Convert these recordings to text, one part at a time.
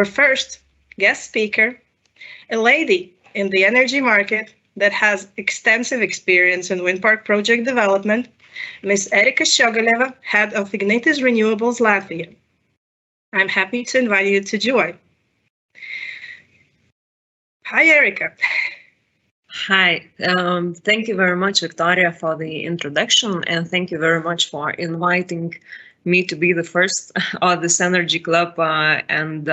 our first guest speaker, a lady in the energy market that has extensive experience in wind park project development, Ms. Erika Ščiogoleva, head of Ignitis Renewables Latvia. I'm happy to invite you to join. Hi, Erika. Hi, thank you very much, Victoria, for the introduction, and thank you very much for inviting me to be the first of this Energy Club and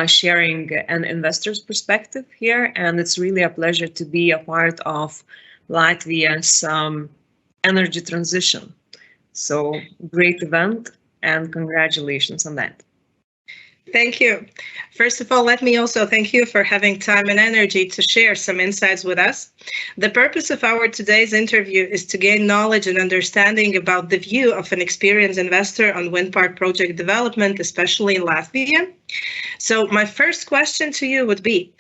sharing an investor's perspective here. And it's really a pleasure to be a part of Latvia's energy transition. So great event, and congratulations on that. Thank you. First of all, let me also thank you for having time and energy to share some insights with us. The purpose of our today's interview is to gain knowledge and understanding about the view of an experienced investor on wind park project development, especially in Latvia. So my first question to you would be,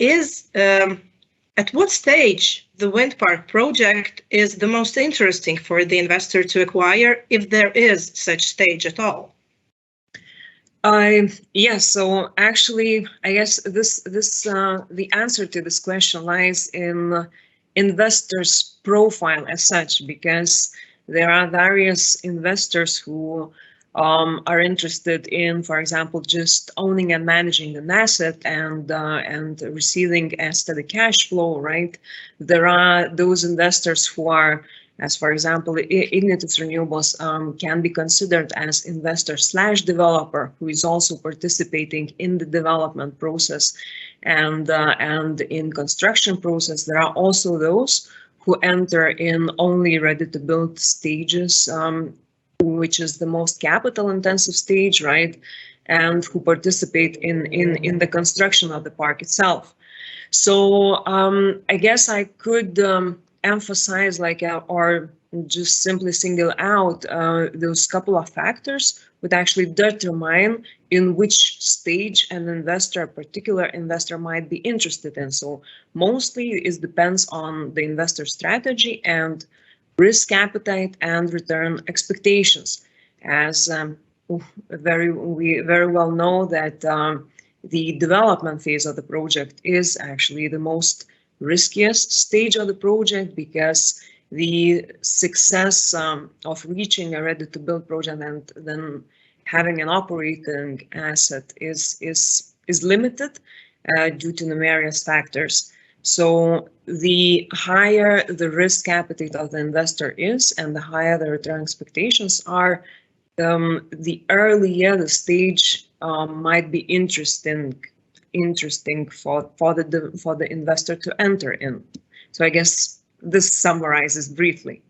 at what stage the wind park project is the most interesting for the investor to acquire, if there is such stage at all? Yes, so actually, I guess the answer to this question lies in investors' profile as such, because there are various investors who are interested in, for example, just owning and managing an asset and receiving a steady cash flow, right? There are those investors who are, as for example, Ignitis Renewables can be considered as investor/developer who is also participating in the development process and in construction process. There are also those who enter in only ready-to-build stages, which is the most capital-intensive stage, right? And who participate in the construction of the park itself. So I guess I could emphasize or just simply single out those couple of factors would actually determine in which stage a particular investor might be interested in. So mostly it depends on the investor strategy and risk appetite and return expectations. As we very well know that the development phase of the project is actually the most riskiest stage of the project, because the success of reaching a ready-to-build project and then having an operating asset is limited due to numerous factors. So the higher the risk appetite of the investor is, and the higher the return expectations are, the earlier the stage might be interesting for the investor to enter in. So I guess this summarizes briefly.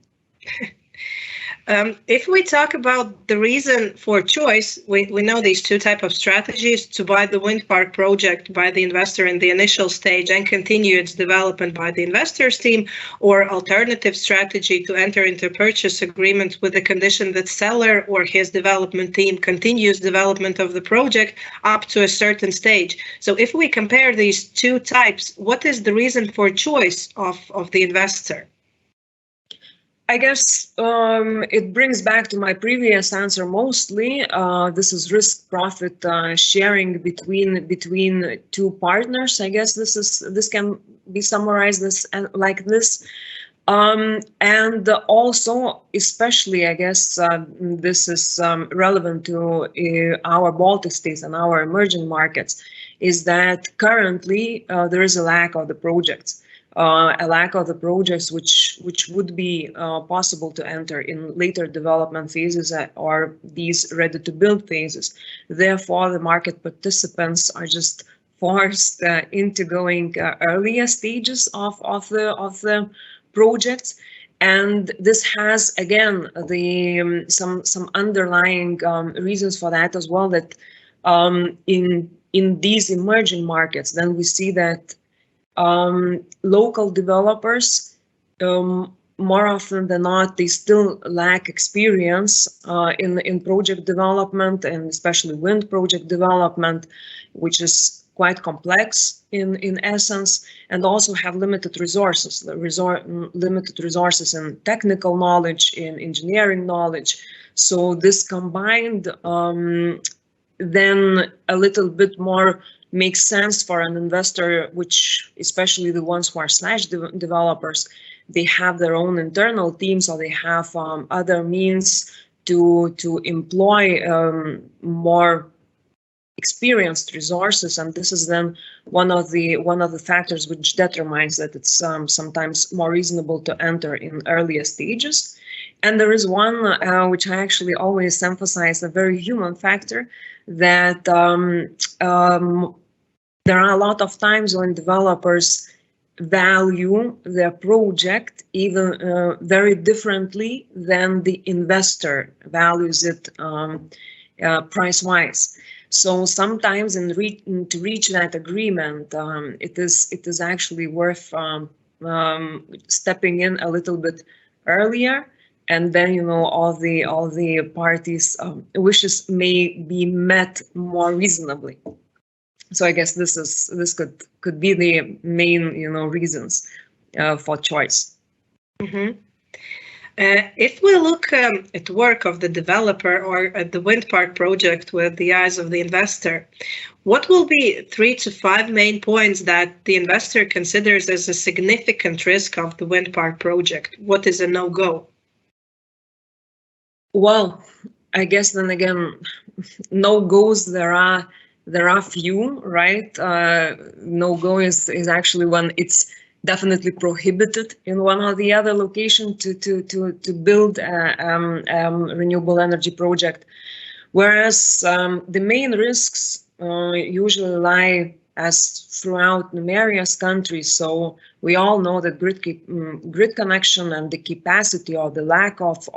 If we talk about the reason for choice, we know these two types of strategies: to buy the wind park project by the investor in the initial stage and continue its development by the investor's team, or alternative strategy to enter into purchase agreement with the condition that seller or his development team continues development of the project up to a certain stage. So if we compare these two types, what is the reason for choice of the investor? I guess it brings back to my previous answer mostly. This is risk-profit sharing between two partners. I guess this can be summarized like this. And also, especially, I guess this is relevant to our Baltic states and our emerging markets, is that currently there is a lack of the projects. A lack of the projects which would be possible to enter in later development phases or these ready-to-build phases. Therefore, the market participants are just forced into going earlier stages of the projects, and this has again some underlying reasons for that as well. That in these emerging markets, then we see that local developers, more often than not, they still lack experience in project development, and especially wind project development, which is quite complex in essence, and also have limited resources, limited resources in technical knowledge, in engineering knowledge. So this combined then a little bit more makes sense for an investor, which especially the ones who are developers, they have their own internal teams, or they have other means to employ more experienced resources, and this is then one of the factors which determines that it's sometimes more reasonable to enter in earlier stages. And there is one which I actually always emphasize, a very human factor, that there are a lot of times when developers value their project even very differently than the investor values it price-wise. So sometimes to reach that agreement, it is actually worth stepping in a little bit earlier, and then all the parties' wishes may be met more reasonably. So I guess this could be the main reasons for choice. Mm-hmm. If we look at work of the developer or at the wind park project with the eyes of the investor, what will be 3 to 5 main points that the investor considers as a significant risk of the wind park project? What is a no-go? Well, I guess then again, no-goes there are few, right? No-go is actually when it's definitely prohibited in one or the other location to build a renewable energy project, whereas the main risks usually lie as throughout numerous countries. So we all know that grid connection and the capacity or the lack of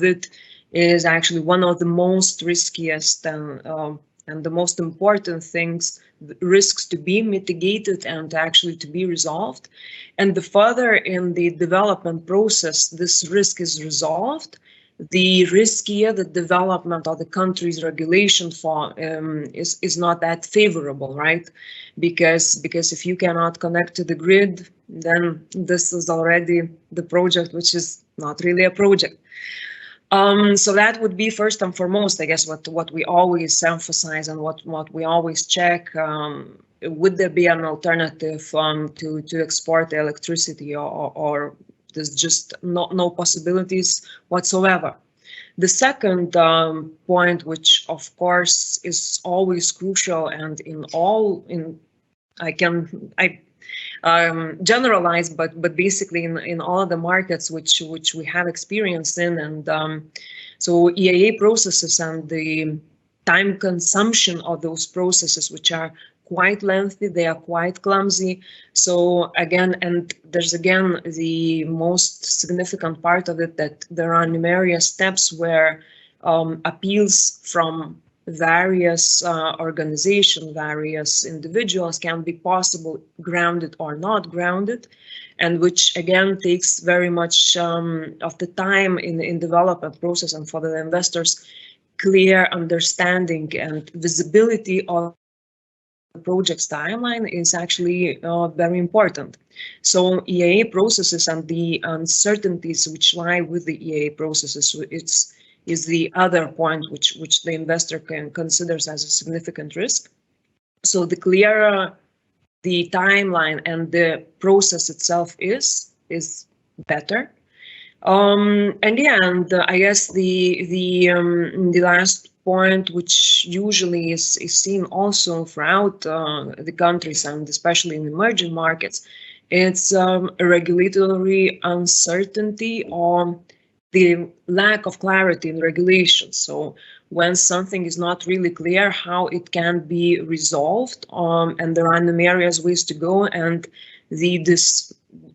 it is actually one of the most riskiest and the most important risks to be mitigated and actually to be resolved. And the further in the development process this risk is resolved, the riskier the development or the country's regulation for is not that favorable, right? Because if you cannot connect to the grid, then this is already the project which is not really a project. So that would be first and foremost, I guess, what we always emphasize and what we always check. Would there be an alternative to export the electricity, or there's just no possibilities whatsoever? The second point, which of course is always crucial, and I generalize, but basically in all the markets which we have experience in, and so EIA processes and the time consumption of those processes, which are quite lengthy, they are quite clumsy. So again, and there's again the most significant part of it, that there are numerous steps where appeals from various organizations, various individuals can be possible, grounded or not grounded, and which again takes very much of the time in development process. And for the investors, clear understanding and visibility of the project's timeline is actually very important. So EIA processes and the uncertainties which lie with the EIA processes, is the other point which the investor considers as a significant risk. So the clearer the timeline and the process itself is better. And yeah, and I guess the last point, which usually is seen also throughout the countries and especially in emerging markets, it's a regulatory uncertainty or the lack of clarity in regulation. So when something is not really clear how it can be resolved, and there are numerous ways to go, and the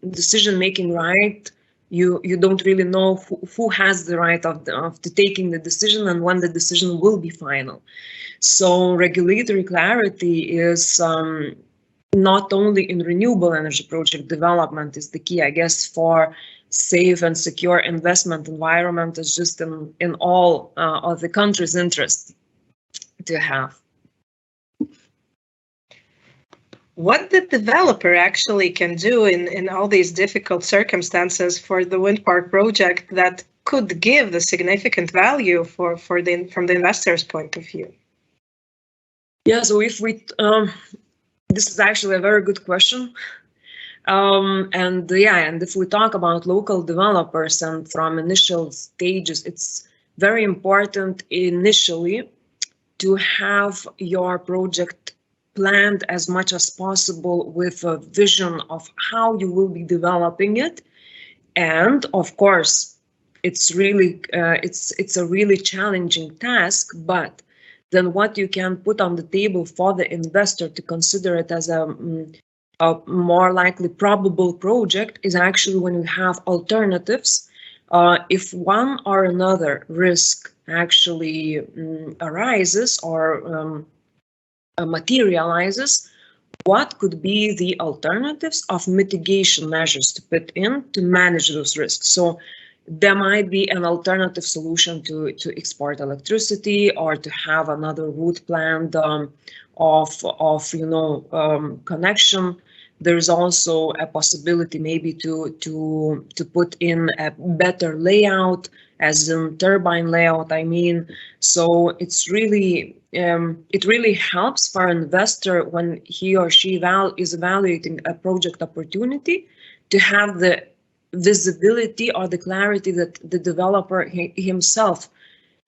decision-making right, you don't really know who has the right of taking the decision and when the decision will be final. So regulatory clarity is not only in renewable energy project development is the key, I guess, for safe and secure investment environment is just in all of the country's interest to have. What the developer actually can do in all these difficult circumstances for the wind park project that could give the significant value from the investor's point of view? Yeah, so if we, this is actually a very good question. And if we talk about local developers and from initial stages, it's very important initially to have your project planned as much as possible with a vision of how you will be developing it. And of course, it's really it's a really challenging task, but then what you can put on the table for the investor to consider it as a more likely probable project is actually when you have alternatives. If one or another risk actually arises or materializes, what could be the alternatives of mitigation measures to put in to manage those risks? So there might be an alternative solution to export electricity, or to have another route planned of connection. There's also a possibility maybe to put in a better layout, as in turbine layout, I mean. So it's really it really helps for an investor when he or she is evaluating a project opportunity to have the visibility or the clarity that the developer himself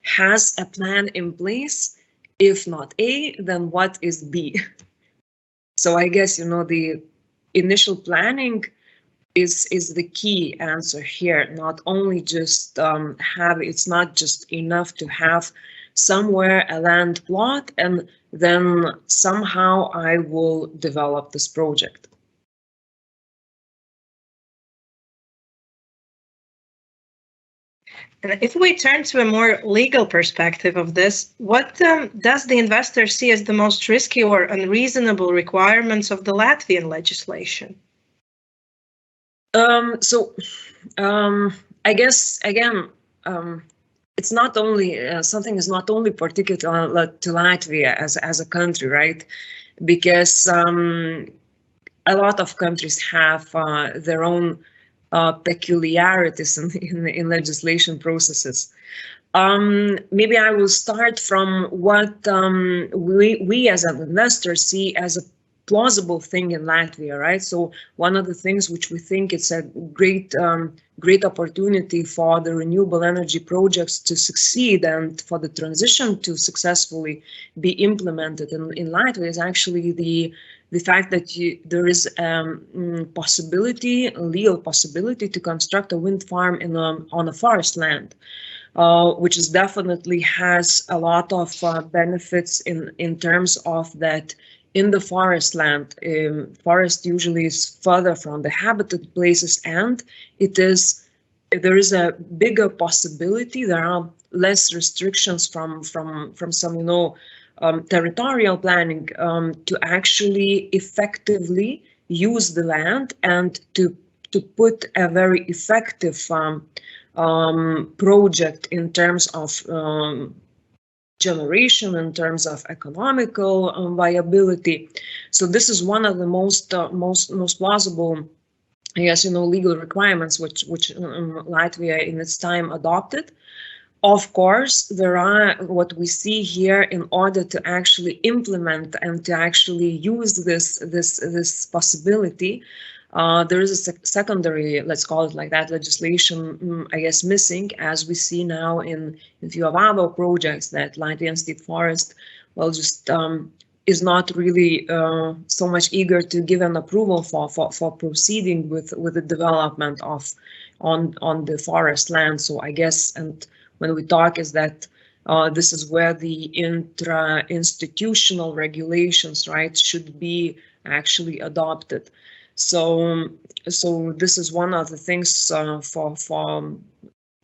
has a plan in place. If not A, then what is B? So I guess, the initial planning is the key answer here. Not only just it's not just enough to have somewhere a land plot and then somehow I will develop this project. And if we turn to a more legal perspective of this, what does the investor see as the most risky or unreasonable requirements of the Latvian legislation? I guess, again, it's not only something is not only particular to Latvia as a country, right? Because a lot of countries have their own peculiarities in legislation processes. Maybe I will start from what we as an investor see as a plausible thing in Latvia, right? So one of the things which we think it's a great opportunity for the renewable energy projects to succeed and for the transition to successfully be implemented in Latvia is actually the fact that there is a legal possibility to construct a wind farm on a forest land. Which is definitely has a lot of benefits in terms of that. In the forest land, forest usually is further from the habited places, and there is a bigger possibility. There are less restrictions from some territorial planning to actually effectively use the land and to put a very effective project in terms of generation, in terms of economical viability. So this is one of the most plausible, I guess, legal requirements which Latvia in its time adopted. Of course, there are what we see here in order to actually implement and to actually use this possibility. There is a secondary, let's call it like that, legislation, I guess, missing, as we see now in a few of our projects that Latvian State Forest, well, just is not really so much eager to give an approval for proceeding with the development on the forest land. So I guess, and when we talk is that this is where the intra-institutional regulations, right, should be actually adopted. So this is one of the things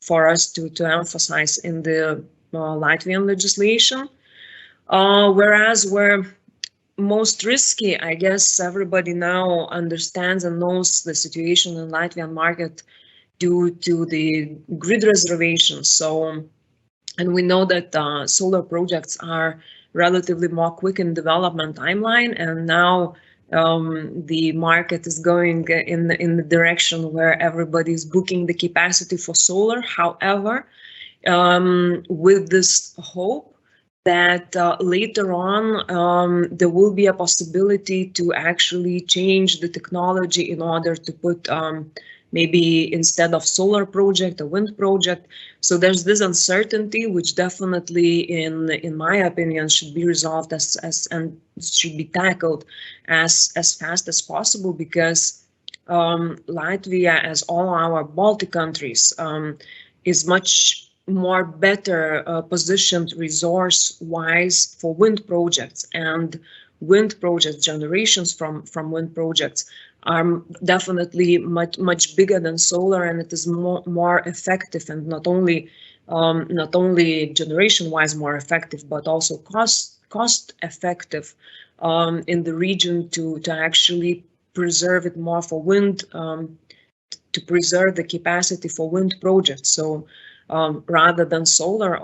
for us to emphasize in the Latvian legislation. Whereas where most risky, I guess everybody now understands and knows the situation in Latvian market due to the grid reservations. So, and we know that solar projects are relatively more quick in development timeline, and now the market is going in the direction where everybody is booking the capacity for solar. However, with this hope that later on there will be a possibility to actually change the technology in order to put maybe instead of solar project, a wind project. So there's this uncertainty, which definitely, in my opinion, should be resolved and should be tackled as fast as possible, because Latvia, as all our Baltic countries, is much more better positioned resource-wise for wind projects, and wind projects, generations from wind projects are definitely much bigger than solar, and it is more effective, and not only generation-wise more effective, but also cost effective in the region to actually preserve it more for wind, to preserve the capacity for wind projects. So rather than solar,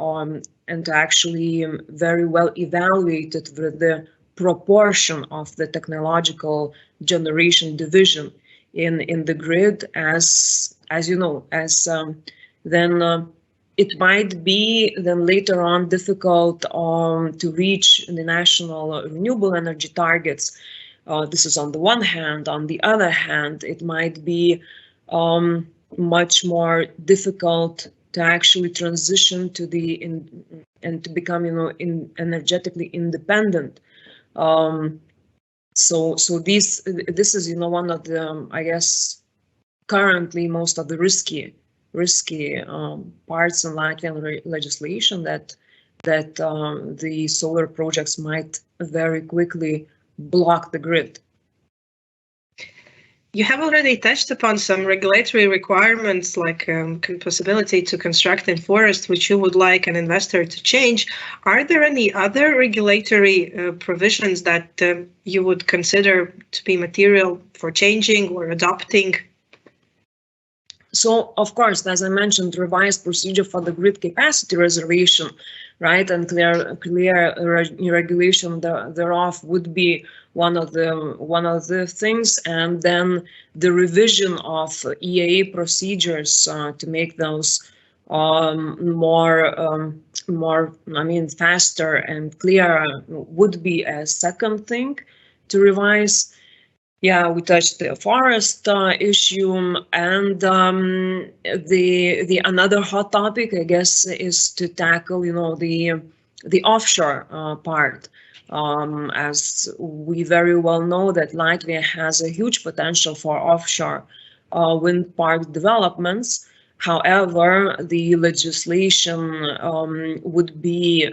and to actually very well evaluated the proportion of the technological generation division in the grid, as you know, then it might be then later on difficult to reach the national renewable energy targets. This is on the one hand. On the other hand, it might be much more difficult to actually transition to and to become, energetically independent. So this is, one of the, I guess, currently most of the risky parts in Latvian legislation that the solar projects might very quickly block the grid. You have already touched upon some regulatory requirements, like possibility to construct in forest, which you would like an investor to change. Are there any other regulatory provisions that you would consider to be material for changing or adopting? So, of course, as I mentioned, revised procedure for the grid capacity reservation, right, and clear regulation thereof would be one of the things, and then the revision of EAA procedures to make those more, faster and clearer would be a second thing to revise. Yeah, we touched the forest issue, and the another hot topic, I guess, is to tackle, the offshore part. As we very well know that Latvia has a huge potential for offshore wind park developments. However, the legislation would be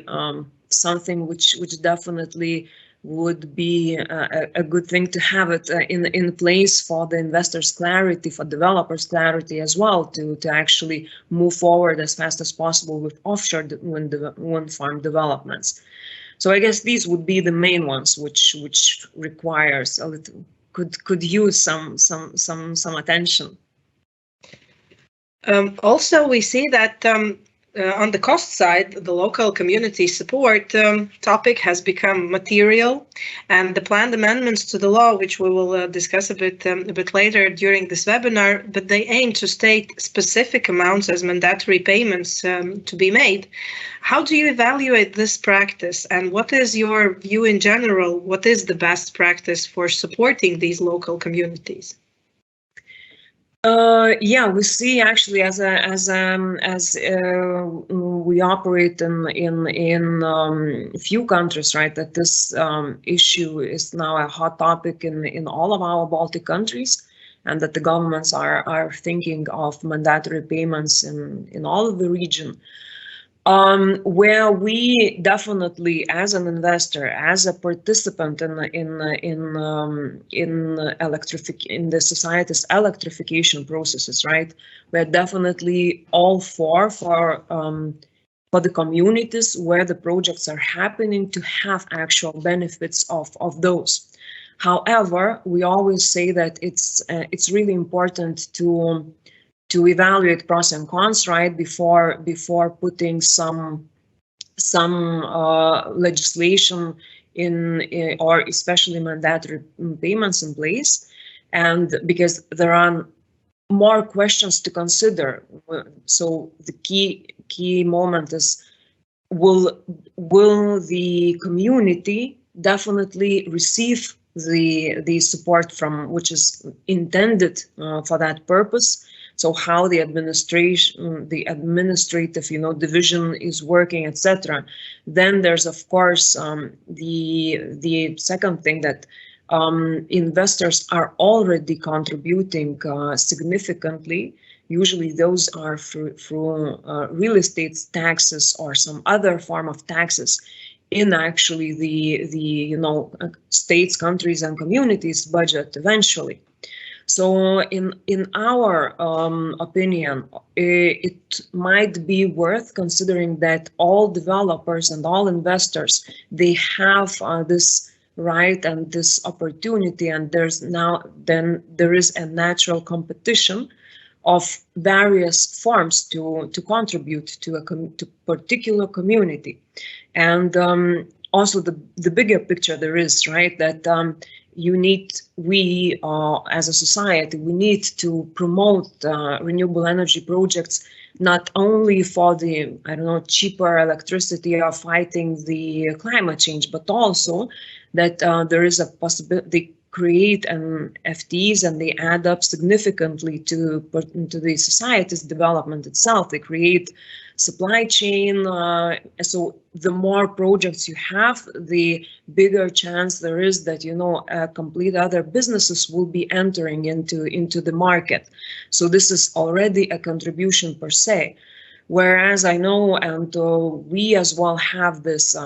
something which definitely would be a good thing to have it in place for the investors' clarity, for developers' clarity as well, to actually move forward as fast as possible with offshore wind farm developments. So I guess these would be the main ones which requires a little could use some attention. Also, we see that on the cost side, the local community support topic has become material, and the planned amendments to the law, which we will discuss a bit later during this webinar, but they aim to state specific amounts as mandatory payments to be made. How do you evaluate this practice, and what is your view in general? What is the best practice for supporting these local communities? Yeah, we see actually as we operate in few countries, right, that this issue is now a hot topic in all of our Baltic countries, and that the governments are thinking of mandatory payments in all of the region. Where we definitely, as an investor, as a participant in the society's electrification processes, right? We're definitely all for the communities where the projects are happening to have actual benefits of those. However, we always say that it's really important to evaluate pros and cons, right, before putting some legislation in or especially mandatory payments in place, and because there are more questions to consider. So the key moment is will the community definitely receive the support from which is intended for that purpose. So how the administration, the administrative, division is working, etc. Then there's of course the second thing that investors are already contributing significantly. Usually those are through real estate taxes or some other form of taxes in actually the states, countries, and communities budget eventually. So in our opinion, it might be worth considering that all developers and all investors, they have this right and this opportunity, and there is a natural competition of various forms to contribute to a particular community. And also the bigger picture there is, right, that we as a society, we need to promote renewable energy projects, not only for the, cheaper electricity or fighting the climate change, but also that there is a possibility create FTEs, and they add up significantly to the society's development itself. They create supply chain. So the more projects you have, the bigger chance there is that complete other businesses will be entering into the market. So this is already a contribution per se. Whereas I know, and we as well have this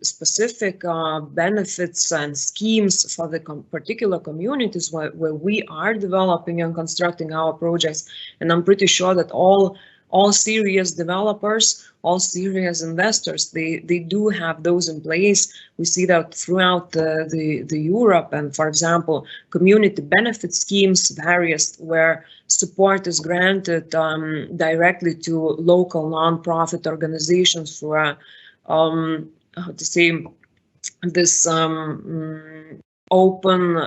specific benefits and schemes for the particular communities where we are developing and constructing our projects. And I'm pretty sure that all serious developers, all serious investors, they do have those in place. We see that throughout the Europe, and for example, community benefit schemes, various, where support is granted directly to local non-profit organizations for this open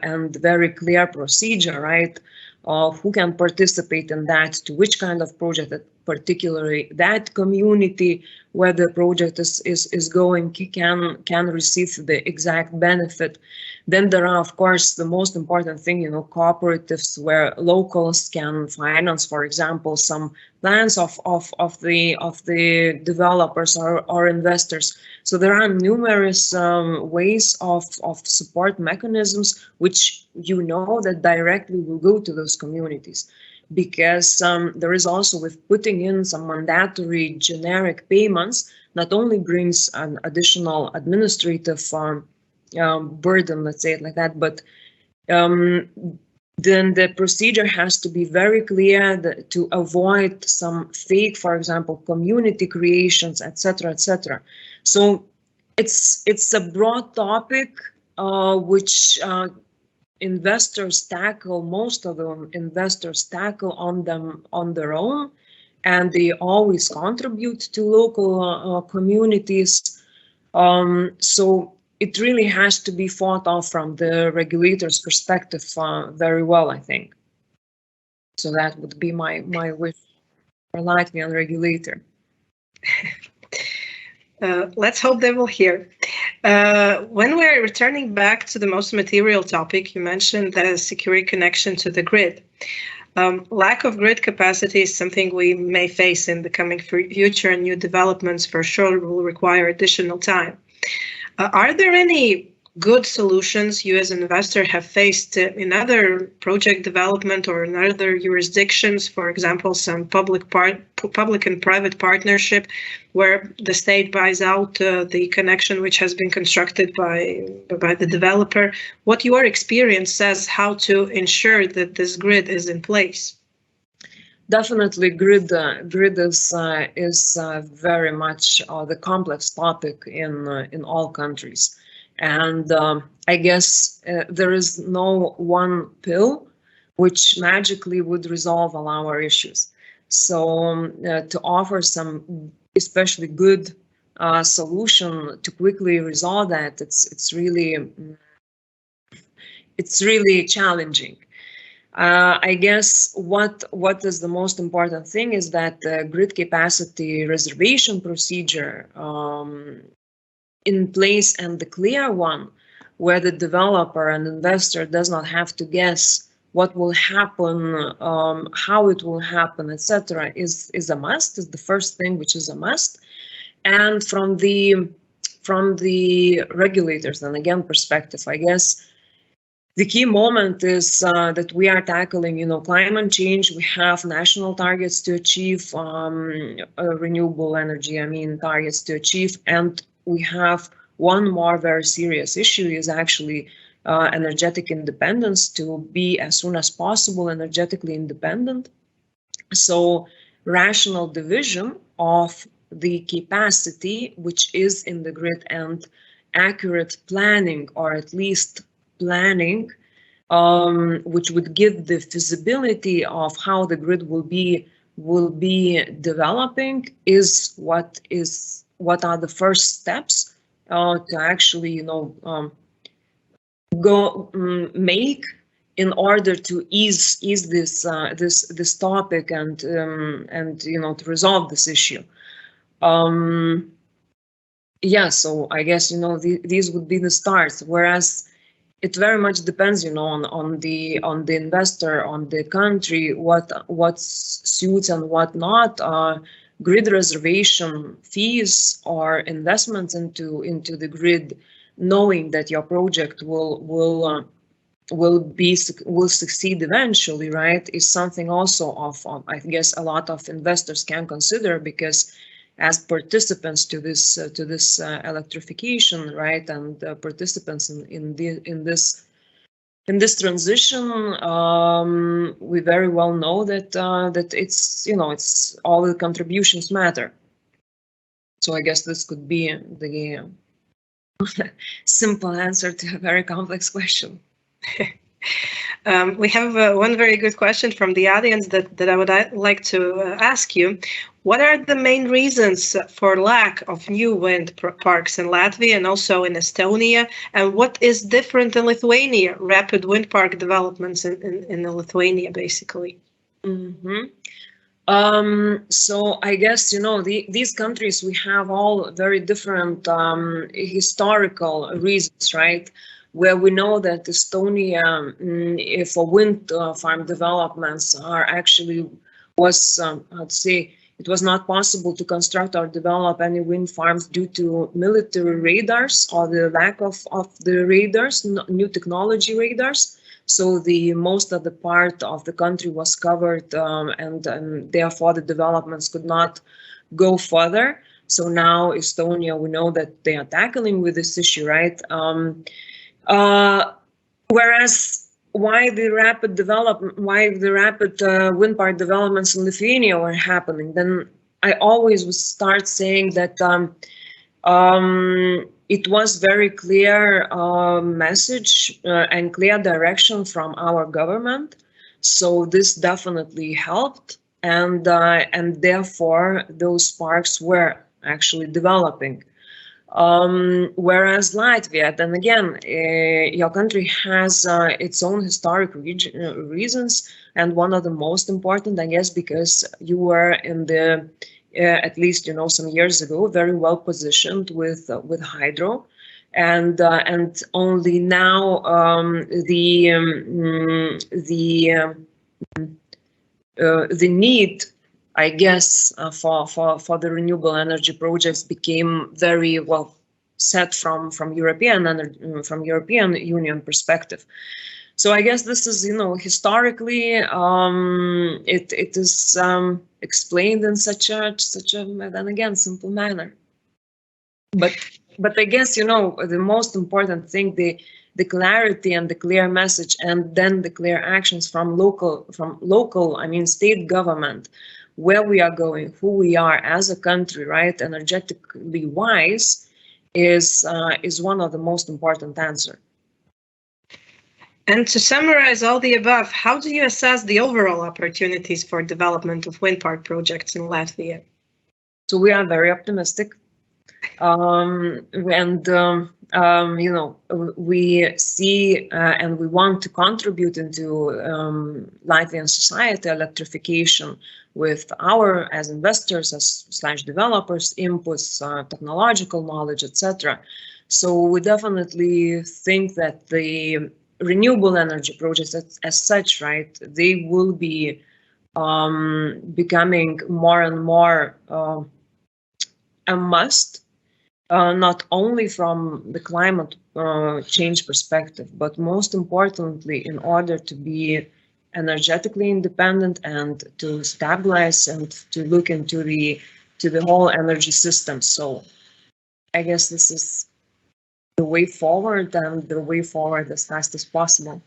and very clear procedure, right? Who can participate in that, to which kind of project, that particularly that community where the project is going can receive the exact benefit. Then there are, of course, the most important thing, cooperatives where locals can finance, for example, some plans of the developers or investors. So there are numerous ways of support mechanisms which that directly will go to those communities, because there is also, with putting in some mandatory generic payments, not only brings an additional administrative burden, let's say it like that, but then the procedure has to be very clear to avoid some fake, for example, community creations, etc., etc. So it's a broad topic which investors tackle, most of the investors tackle on their own, and they always contribute to local communities. So it really has to be thought of from the regulator's perspective very well, I think. So that would be my wish for Latvian regulator. Let's hope they will hear. When we're returning back to the most material topic, you mentioned the secure connection to the grid. Lack of grid capacity is something we may face in the coming future, and new developments for sure will require additional time. Are there any good solutions you as an investor have faced in other project development or in other jurisdictions, for example, some public and private partnership where the state buys out the connection which has been constructed by the developer? What your experience says how to ensure that this grid is in place? Definitely, grid is very much the complex topic in all countries. And I guess there is no one pill which magically would resolve all our issues. So to offer some especially good solution to quickly resolve that, it's really challenging. I guess what is the most important thing is that the grid capacity reservation procedure in place, and the clear one, where the developer and investor does not have to guess what will happen, how it will happen, etc., is a must. Is the first thing which is a must. And from the regulators, and again perspective, I guess the key moment is that we are tackling, climate change. We have national targets to achieve, renewable energy, targets to achieve. And we have one more very serious issue is actually energetic independence, to be as soon as possible energetically independent. So rational division of the capacity which is in the grid and accurate planning, or at least planning, which would give the feasibility of how the grid will be developing, is what are the first steps to actually make in order to ease this topic and to resolve this issue. Yeah, so I guess these would be the starts, whereas it very much depends, on the investor, on the country, what suits and what not. Grid reservation fees or investments into the grid, knowing that your project will succeed eventually, right, is something also of I guess a lot of investors can consider, because as participants to this electrification, right, and participants in this transition, we very well know that it's it's all the contributions matter. So I guess this could be the simple answer to a very complex question. We have one very good question from the audience that I would like to ask you. What are the main reasons for lack of new wind parks in Latvia and also in Estonia? And what is different in Lithuania, rapid wind park developments in Lithuania, basically? Mm-hmm. So I guess, these countries, we have all very different historical reasons, right? Where we know that Estonia, if a wind farm developments are actually was, I'd say, it was not possible to construct or develop any wind farms due to military radars or the lack of the radars, new technology radars. So the most of the part of the country was covered, and therefore the developments could not go further. So now Estonia, we know that they are tackling with this issue, right? Whereas why the rapid wind park developments in Lithuania were happening, then I always would start saying that it was very clear message and clear direction from our government. So this definitely helped, and therefore those parks were actually developing. Whereas Latvia, then again, your country has its own historic reasons, and one of the most important, I guess, because you were in the at least some years ago very well positioned with hydro, and only now the need, I guess, for the renewable energy projects became very well set from European Union perspective. So I guess this is historically it is explained in such a then again simple manner. But I guess the most important thing, the clarity and the clear message, and then the clear actions from local, I mean state government, where we are going, who we are as a country, right, energetically wise, is one of the most important answer. And to summarize all the above, how do you assess the overall opportunities for development of wind park projects in Latvia? So we are very optimistic. You know, we see and we want to contribute into Latvian society electrification with our, as investors, as / developers, inputs, technological knowledge, etc. So we definitely think that the renewable energy projects as such, right, they will be becoming more and more a must, not only from the climate change perspective, but most importantly, in order to be energetically independent and to stabilize and to look into the whole energy system. So I guess this is the way forward, and the way forward as fast as possible.